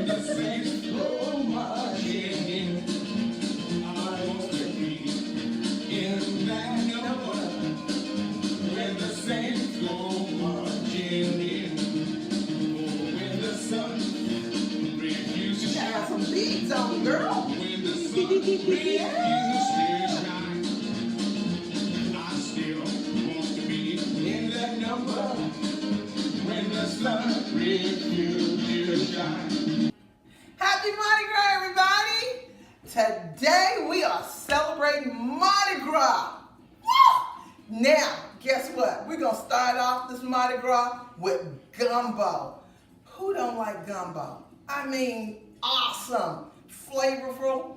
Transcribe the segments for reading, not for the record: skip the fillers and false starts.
the saints go marching, I want to be in that number. When the saints go marching in, oh, when the sun refuses to shine. Got some beads on, girl. When the sun refuses to shine, I still want to be in that number. When the sun refuses to shine. Happy Mardi Gras, everybody! Today we are celebrating Mardi Gras. Woo! Now, guess what? We're gonna start off this Mardi Gras with gumbo. Who don't like gumbo? I mean, awesome, flavorful,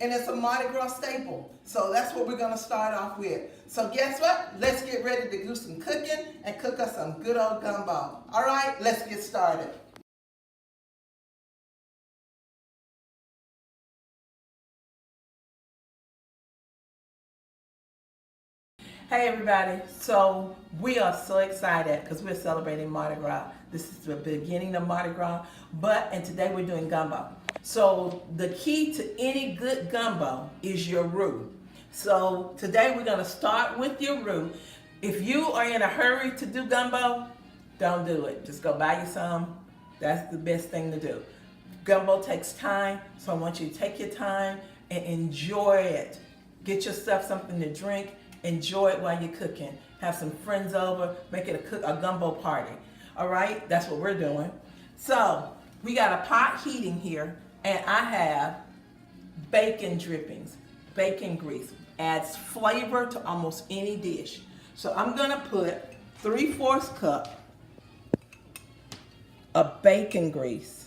and it's a Mardi Gras staple. So that's what we're gonna start off with. So guess what? Let's get ready to do some cooking and cook us some good old gumbo. All right, let's get started. Hey everybody, so we are so excited because we're celebrating Mardi Gras. This is the beginning of Mardi Gras, and today we're doing gumbo. So the key to any good gumbo is your roux. So today we're gonna start with your roux. If you are in a hurry to do gumbo, don't do it. Just go buy you some. That's the best thing to do. Gumbo takes time, so I want you to take your time and enjoy it. Get yourself something to drink. Enjoy it while you're cooking. Have some friends over, make it a gumbo party. All right, that's what we're doing. So we got a pot heating here, and I have bacon drippings, bacon grease. Adds flavor to almost any dish. So I'm gonna put 3/4 cup of bacon grease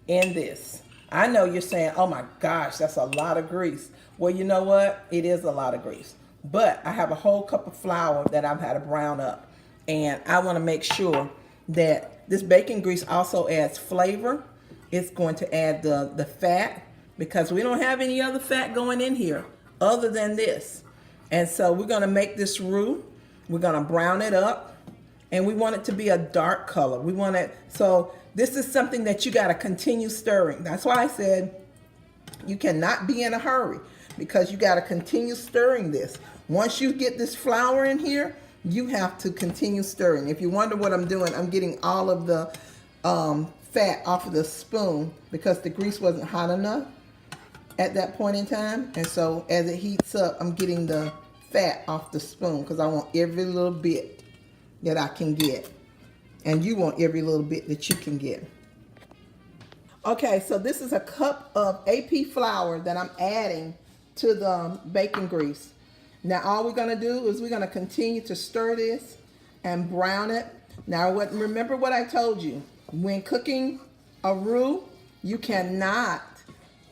in this. I know you're saying, oh my gosh, that's a lot of grease. Well, you know what? It is a lot of grease. But I have a whole cup of flour that I've had to brown up. And I want to make sure that this bacon grease also adds flavor. It's going to add the fat because we don't have any other fat going in here other than this. And so we're going to make this roux. We're going to brown it up. And we want it to be a dark color. We want it, so this is something that you got to continue stirring. That's why I said you cannot be in a hurry because you got to continue stirring this. Once you get this flour in here, you have to continue stirring. If you wonder what I'm doing, I'm getting all of the fat off of the spoon because the grease wasn't hot enough at that point in time. And so as it heats up, I'm getting the fat off the spoon because I want every little bit that I can get. And you want every little bit that you can get. Okay, so this is a cup of AP flour that I'm adding to the bacon grease. Now all we're gonna do is we're gonna continue to stir this and brown it. Now remember what I told you. When cooking a roux, you cannot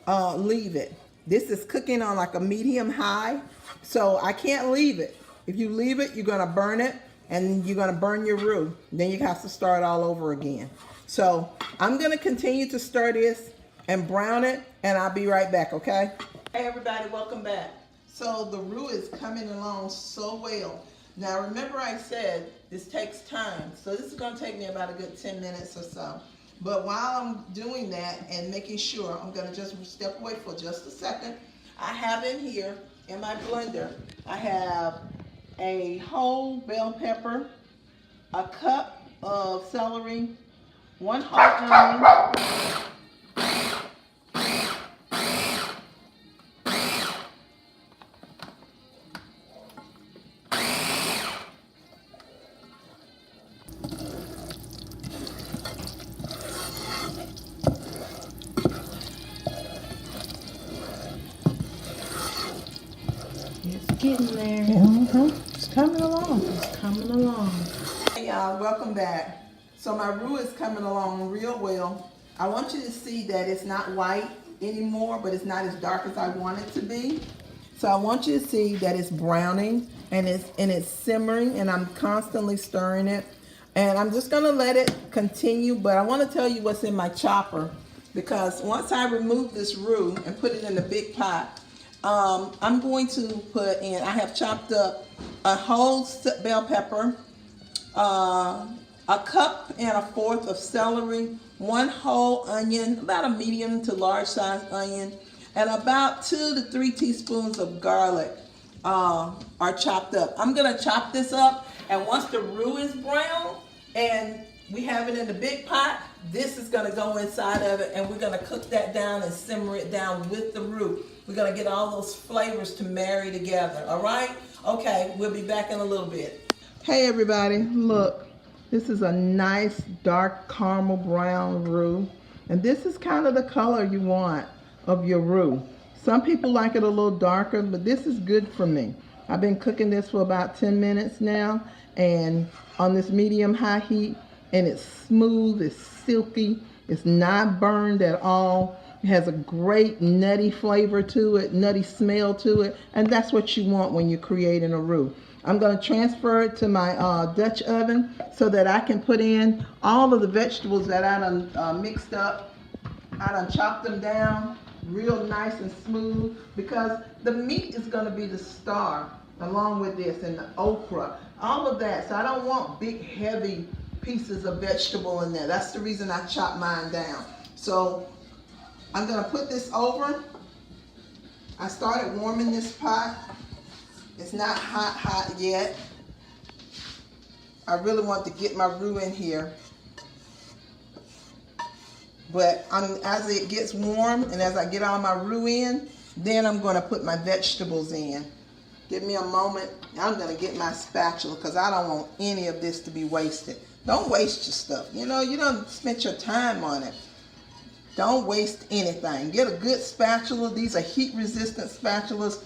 leave it. This is cooking on like a medium high, so I can't leave it. If you leave it, you're gonna burn it and you're gonna burn your roux. Then you have to start all over again. So I'm gonna continue to stir this and brown it, and I'll be right back, okay? Hey everybody, welcome back. So the roux is coming along so well. Now remember I said this takes time. So this is gonna take me about a good 10 minutes or so. But while I'm doing that and making sure, I'm gonna just step away for just a second. I have in here, in my blender, I have a whole bell pepper, a cup of celery, 1 whole onion, getting there. Mm-hmm. It's coming along. It's coming along. Hey y'all, welcome back. So my roux is coming along real well. I want you to see that it's not white anymore, but it's not as dark as I want it to be. So I want you to see that it's browning and it's simmering, and I'm constantly stirring it. And I'm just gonna let it continue, but I want to tell you what's in my chopper, because once I remove this roux and put it in the big pot, I'm going to put in, I have chopped up a whole bell pepper, 1.25 cups of celery, 1 whole onion, about a medium to large size onion, and about 2 to 3 teaspoons of garlic are chopped up. I'm gonna chop this up, and once the roux is brown and we have it in the big pot, this is gonna go inside of it, and we're gonna cook that down and simmer it down with the roux. We're gonna get all those flavors to marry together, all right? Okay, we'll be back in a little bit. Hey everybody, look. This is a nice dark caramel brown roux, and this is kind of the color you want of your roux. Some people like it a little darker, but this is good for me. I've been cooking this for about 10 minutes now, and on this medium high heat, and it's smooth, it's silky, it's not burned at all. It has a great nutty flavor to it, nutty smell to it, and that's what you want when you're creating a roux. I'm going to transfer it to my Dutch oven so that I can put in all of the vegetables that I done mixed up. I done chopped them down real nice and smooth, because the meat is going to be the star along with this, and the okra, all of that. So I don't want big heavy pieces of vegetable in there. That's the reason I chopped mine down. So I'm going to put this over. I started warming this pot. It's not hot yet. I really want to get my roux in here. But as it gets warm and as I get all my roux in, then I'm going to put my vegetables in. Give me a moment. I'm going to get my spatula, because I don't want any of this to be wasted. Don't waste your stuff. You know, you don't spend your time on it. Don't waste anything. Get a good spatula. These are heat resistant spatulas.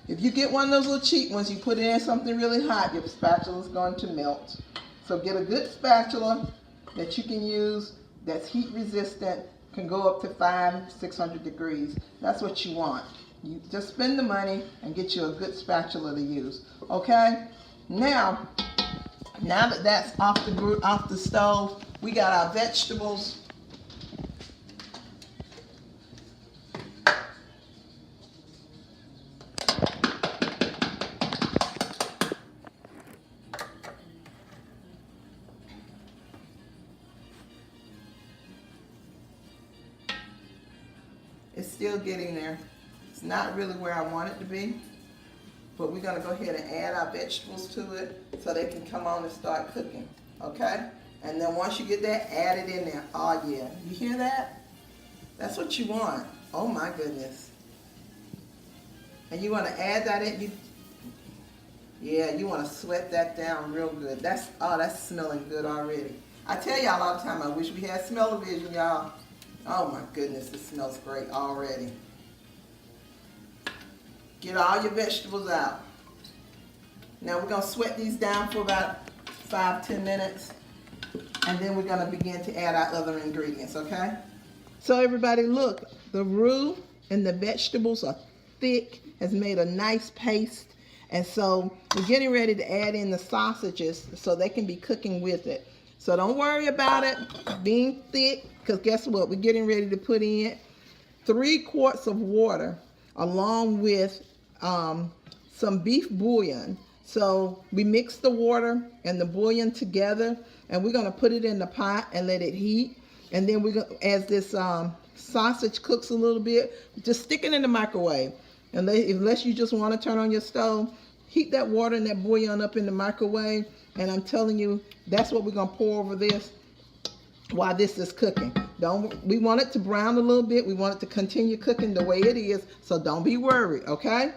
If you get one of those little cheap ones, you put it in something really hot, your spatula is going to melt. So get a good spatula that you can use that's heat resistant, can go up to 500-600 degrees. That's what you want. You just spend the money and get you a good spatula to use. Okay? Now that that's off the stove, we got our vegetables. It's still getting there. It's not really where I want it to be, but we're gonna go ahead and add our vegetables to it so they can come on and start cooking, okay? And then once you get that, add it in there. Oh yeah, you hear that? That's what you want. Oh my goodness. And you wanna add that in, you wanna sweat that down real good. That's smelling good already. I tell y'all all the time, I wish we had smell-o-vision, y'all. Oh my goodness, it smells great already. Get all your vegetables out. Now we're gonna sweat these down for about 5-10 minutes, and then we're gonna begin to add our other ingredients, okay? So everybody look, the roux and the vegetables are thick, has made a nice paste, and so we're getting ready to add in the sausages so they can be cooking with it. So don't worry about it being thick, because guess what? We're getting ready to put in 3 quarts of water along with some beef bouillon. So we mix the water and the bouillon together, and we're going to put it in the pot and let it heat. And then we're going to, as this sausage cooks a little bit, just stick it in the microwave. And unless you just want to turn on your stove, heat that water and that bouillon up in the microwave. And I'm telling you, that's what we're going to pour over this while this is cooking. We want it to brown a little bit. We want it to continue cooking the way it is, so don't be worried, okay?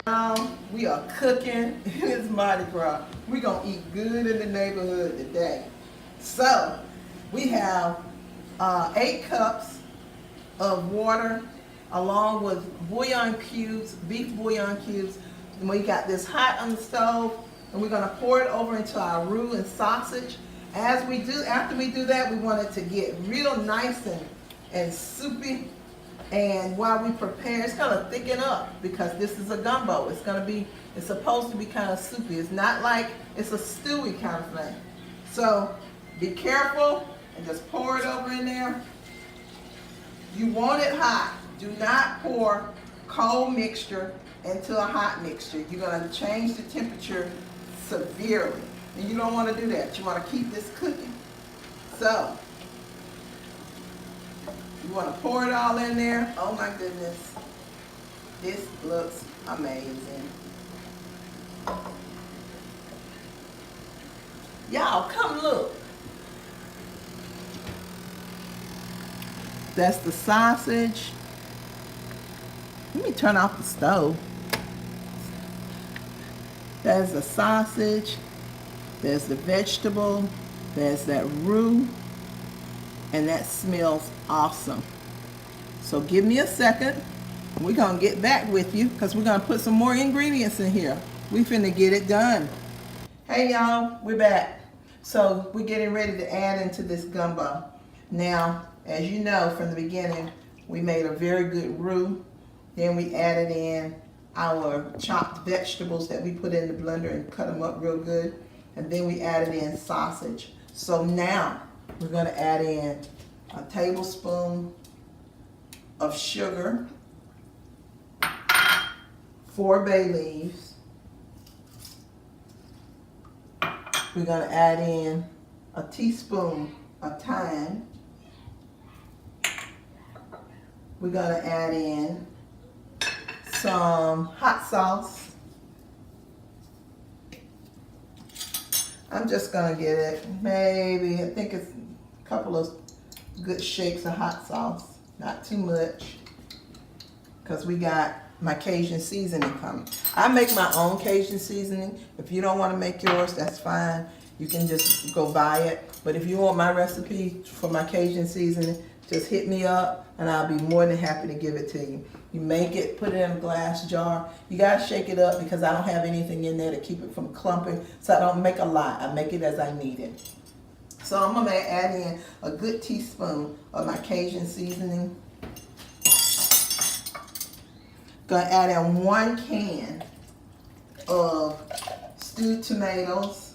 Now we are cooking. It's Mardi Gras. We're going to eat good in the neighborhood today. So we have 8 cups of water along with bouillon cubes, beef bouillon cubes. And we got this hot on the stove, and we're going to pour it over into our roux and sausage. After we do that, we want it to get real nice and soupy. And while we prepare, it's going to thicken up because this is a gumbo. It's supposed to be kind of soupy. It's not like it's a stewy kind of thing. So be careful and just pour it over in there. You want it hot. Do not pour cold mixture into a hot mixture. You're going to change the temperature severely. And you don't want to do that. You want to keep this cooking. So, you want to pour it all in there. Oh my goodness. This looks amazing. Y'all, come look. That's the sausage. Let me turn off the stove. There's the sausage. There's the vegetable. There's that roux. And that smells awesome. So give me a second. We're going to get back with you because we're going to put some more ingredients in here. We finna get it done. Hey y'all, we're back. So we're getting ready to add into this gumbo. Now, as you know from the beginning, we made a very good roux. Then we added in our chopped vegetables that we put in the blender and cut them up real good. And then we added in sausage. So now we're going to add in a tablespoon of sugar, 4 bay leaves. We're going to add in a teaspoon of thyme. We're going to add in some hot sauce. I'm just going to get it, maybe, I think it's a couple of good shakes of hot sauce. Not too much, because we got my Cajun seasoning coming. I make my own Cajun seasoning. If you don't want to make yours, that's fine. You can just go buy it. But if you want my recipe for my Cajun seasoning, just hit me up and I'll be more than happy to give it to you. You make it, put it in a glass jar. You gotta shake it up because I don't have anything in there to keep it from clumping. So I don't make a lot. I make it as I need it. So I'm gonna add in a good teaspoon of my Cajun seasoning. Gonna add in 1 can of stewed tomatoes.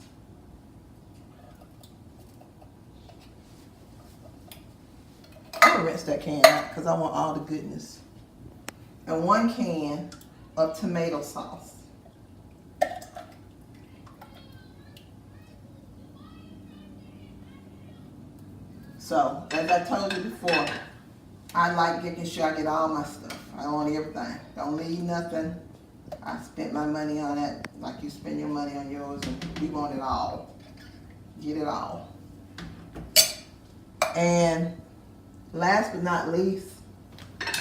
I'm gonna rinse that can out because I want all the goodness. And 1 can of tomato sauce. So, as I told you before, I like making sure I get all my stuff. I want everything. Don't leave nothing. I spent my money on that like you spend your money on yours, and we want it all. Get it all. And last but not least,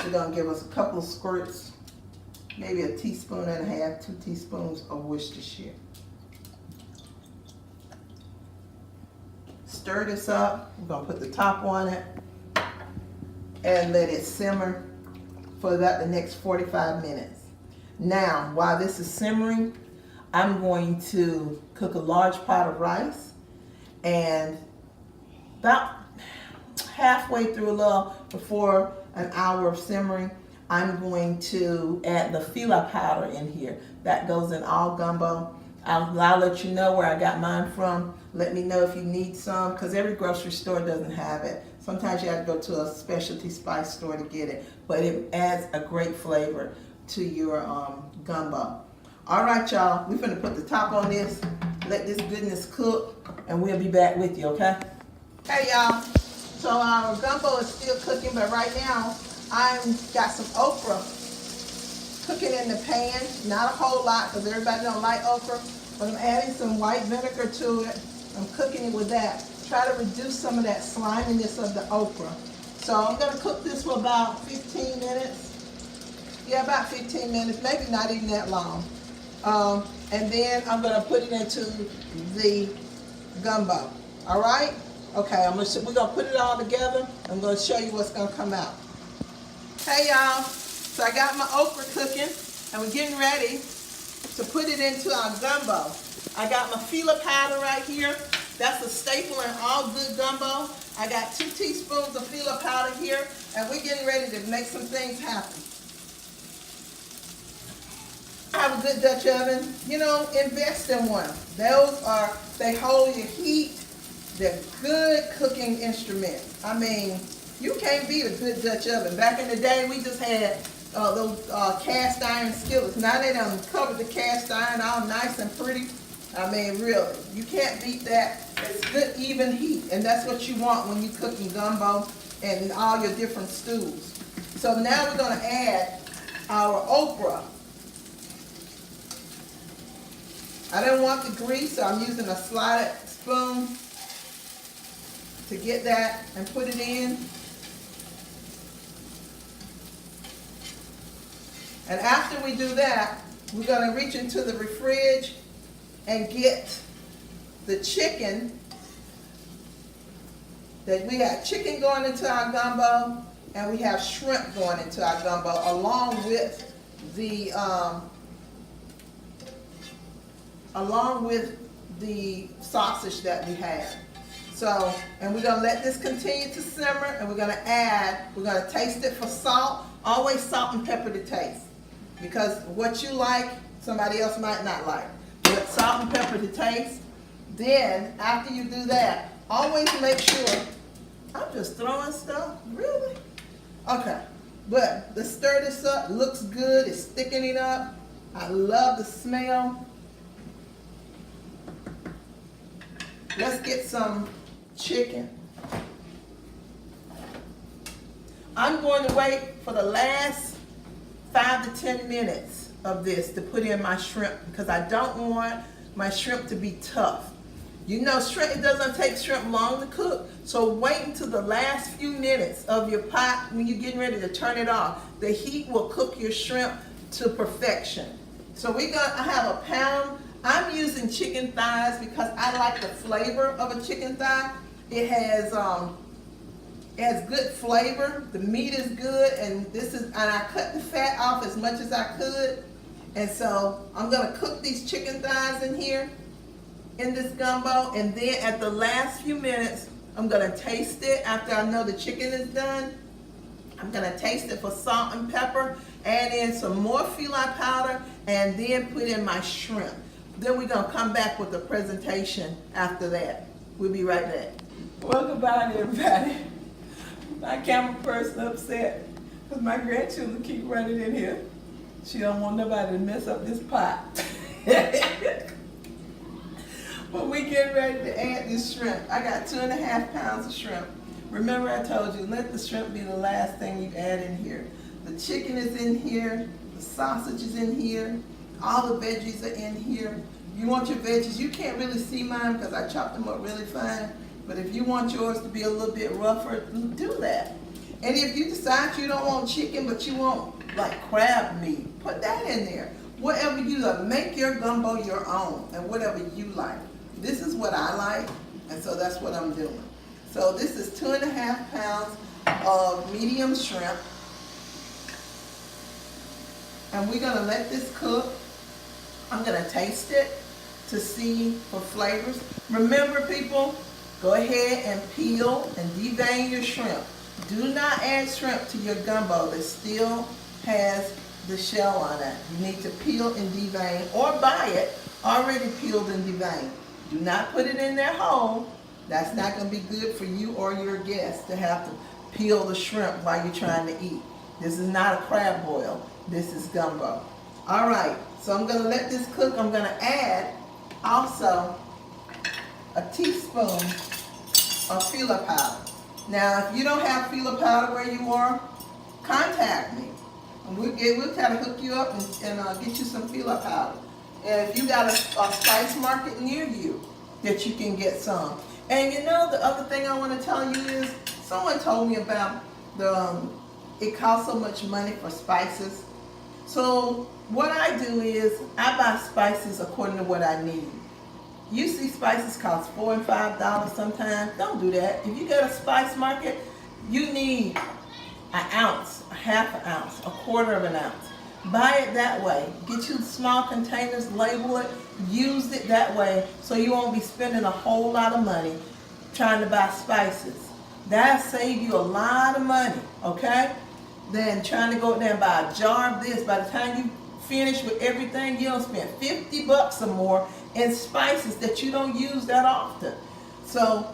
we're gonna give us a couple of squirts, maybe a teaspoon and a half, 2 teaspoons of Worcestershire. Stir this up. We're gonna put the top on it and let it simmer for about the next 45 minutes. Now, while this is simmering, I'm going to cook a large pot of rice, and about halfway through, a little before an hour of simmering, I'm going to add the fila powder in here. That goes in all gumbo. I'll let you know where I got mine from. Let me know if you need some, because every grocery store doesn't have it. Sometimes you have to go to a specialty spice store to get it, but it adds a great flavor to your gumbo. All right, y'all, we're gonna put the top on this, let this goodness cook, and we'll be back with you, okay? Hey, y'all. So our gumbo is still cooking, but right now I've got some okra cooking in the pan. Not a whole lot because everybody don't like okra, but I'm adding some white vinegar to it. I'm cooking it with that. Try to reduce some of that sliminess of the okra. So I'm going to cook this for about 15 minutes. Yeah, about 15 minutes, maybe not even that long. And then I'm going to put it into the gumbo. All right? Okay, we're gonna put it all together. I'm gonna show you what's gonna come out. Hey y'all, so I got my okra cooking and we're getting ready to put it into our gumbo. I got my fila powder right here. That's a staple in all good gumbo. I got 2 teaspoons of fila powder here, and we're getting ready to make some things happen. I have a good Dutch oven. You know, invest in one. They hold your heat. They're good cooking instruments. I mean, you can't beat a good Dutch oven. Back in the day, we just had those cast iron skillets. Now they done covered the cast iron all nice and pretty. I mean, really, you can't beat that. It's good even heat, and that's what you want when you're cooking gumbo and all your different stews. So now we're gonna add our okra. I don't want the grease, so I'm using a slotted spoon to get that and put it in. And after we do that, we're gonna reach into the fridge and get the chicken. That we have chicken going into our gumbo, and we have shrimp going into our gumbo, along with the sausage that we have. So, and we're gonna let this continue to simmer, and we're gonna taste it for salt. Always salt and pepper to taste, because what you like, somebody else might not like. But salt and pepper to taste. Then, after you do that, always make sure, I'm just throwing stuff, really? Okay, but let's stir this up. Looks good, it's thickening up. I love the smell. Let's get some chicken. I'm going to wait for the last 5 to 10 minutes of this to put in my shrimp, because I don't want my shrimp to be tough. You know, shrimp, it doesn't take shrimp long to cook, so wait until the last few minutes of your pot when you're getting ready to turn it off. The heat will cook your shrimp to perfection. So I have a pound. I'm using chicken thighs because I like the flavor of a chicken thigh. It has good flavor. The meat is good, and I cut the fat off as much as I could. And so I'm gonna cook these chicken thighs in here, in this gumbo, and then at the last few minutes, I'm gonna taste it after I know the chicken is done. I'm gonna taste it for salt and pepper, add in some more filet powder, and then put in my shrimp. Then we're gonna come back with the presentation after that. We'll be right back. Welcome back, everybody. My camera person upset because my grandchildren keep running in here. She don't want nobody to mess up this pot. But we getting ready to add this shrimp. I got 2.5 pounds of shrimp. Remember I told you, let the shrimp be the last thing you add in here. The chicken is in here, the sausage is in here, all the veggies are in here. You want your veggies, you can't really see mine because I chopped them up really fine, but if you want yours to be a little bit rougher, do that. And if you decide you don't want chicken, but you want like crab meat, put that in there. Whatever you like, make your gumbo your own, and whatever you like. This is what I like, and so that's what I'm doing. So this is 2.5 pounds of medium shrimp. And we're gonna let this cook. I'm gonna taste it to see for flavors. Remember, people, go ahead and peel and devein your shrimp. Do not add shrimp to your gumbo that still has the shell on it. You need to peel and devein, or buy it already peeled and deveined. Do not put it in there whole. That's not gonna be good for you or your guests to have to peel the shrimp while you're trying to eat. This is not a crab boil. This is gumbo. All right, so I'm gonna let this cook. I'm gonna add also a teaspoon of filet powder. Now, if you don't have filet powder where you are, contact me. And we'll try to hook you up and get you some filet powder. And if you got a spice market near you, that you can get some. And you know, the other thing I want to tell you is, someone told me about it costs so much money for spices. So what I do is I buy spices according to what I need. You see spices cost $4 and $5 sometimes. Don't do that. If you get a spice market, you need an ounce, a half an ounce, a quarter of an ounce. Buy it that way. Get you small containers, label it, use it that way, so you won't be spending a whole lot of money trying to buy spices. That'll save you a lot of money, okay? Then trying to go there and buy a jar of this. By the time you finish with everything, you'll spend $50 or more in spices that you don't use that often. So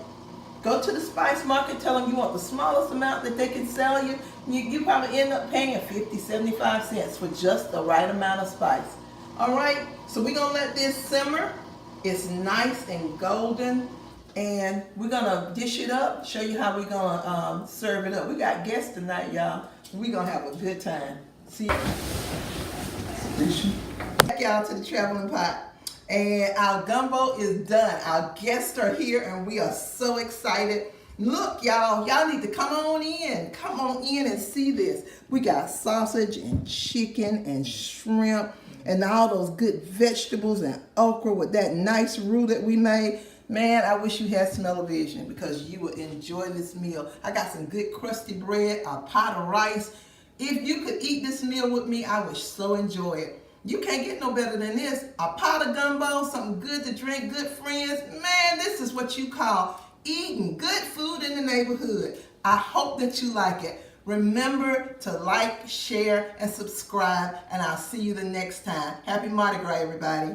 go to the spice market, tell them you want the smallest amount that they can sell you. You probably end up paying 50, 75 cents for just the right amount of spice. All right, so we're gonna let this simmer It's nice and golden. And we're gonna dish it up, show you how we're gonna serve it up. We got guests tonight, y'all. We're gonna have a good time. See you. Back y'all to the traveling pot. And our gumbo is done. Our guests are here and we are so excited. Look, y'all need to come on in. Come on in and see this. We got sausage and chicken and shrimp and all those good vegetables and okra with that nice roux that we made. Man, I wish you had smell-o-vision because you would enjoy this meal. I got some good crusty bread, a pot of rice. If you could eat this meal with me, I would so enjoy it. You can't get no better than this. A pot of gumbo, something good to drink, good friends. Man, this is what you call eating good food in the neighborhood. I hope that you like it. Remember to like, share, and subscribe, and I'll see you the next time. Happy Mardi Gras, everybody.